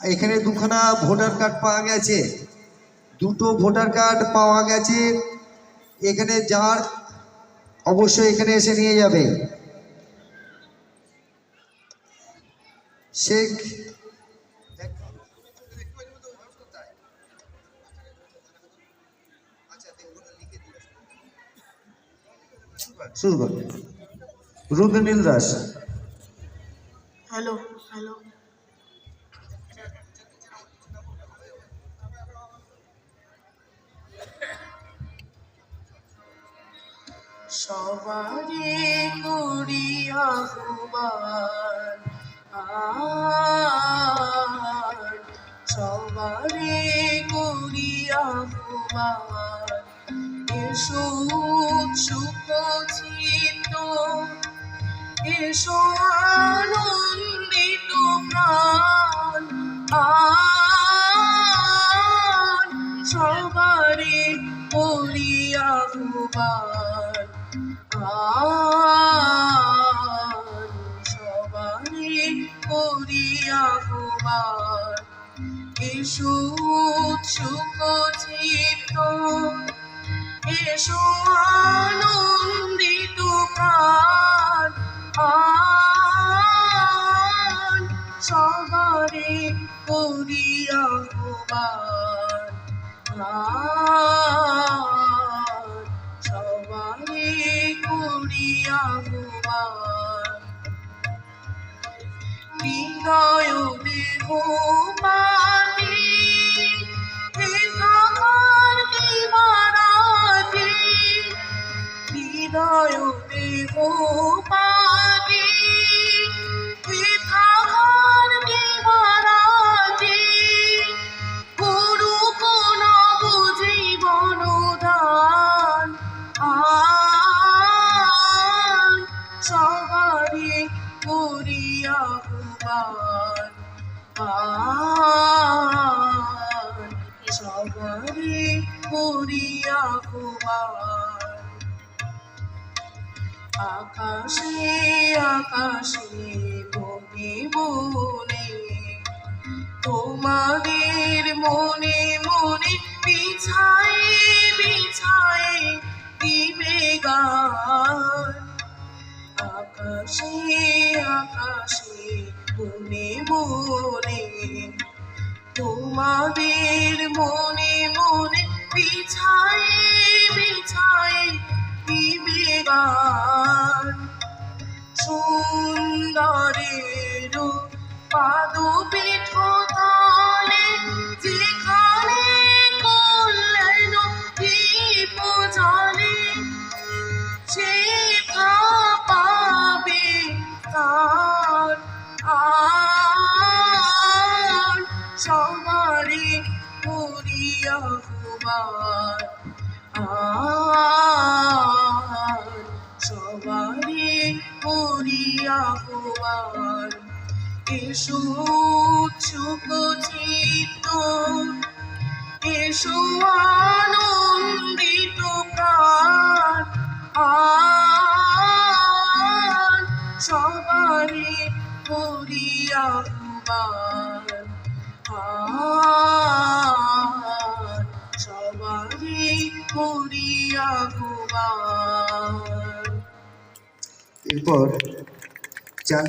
এখানে দুখানা voter card পাওয়া গেছে, দুটো ভোটার কার্ড পাওয়া গেছে। এখানে যার অবশ্যই এখানে এসে নিয়ে যাবে। শেখ শুরু কর। রুবেনিল দাস। হ্যালো হ্যালো সবারে করি আহ্বান, সবারে করি আহ্বান, এসো সুখচিত্ত, এসো আনন্দিত প্রাণ, সবারে করি আহ্বান, সবারে করি আহ্বান, এসো সুখচিত্ত, এসো আনন্দিত প্রাণ, সবারে করি আহ্বান, সবারে করি আহ্বান। হৃদয় দেহ মাটি হৃদয় দেহ পাগে করুক নব জীবন দান, সবারে করি আহ্বান, সবারে করি আহ্বান। আকাশে আকাশে বনে বনে তোমাদের মনে মনে বিছায়ে বিছায়ে দিবে গান। আকাশে আকাশে বনে বনে তোমাদের মনে মনে বিছায়ে বিছায়ে দিবে গান। সুন্দরের পাদপীঠ তলে যেখানে করলেন দীপ জ্বলে, সেথা পাবে তার সবারে করি আহ্বান, সবারে করি আহ্বান, এসো সুখচিত্ত, এসো আনন্দিত প্রাণ, সবারে করি আহ্বান, সবারে করি আহ্বান। এরপর চান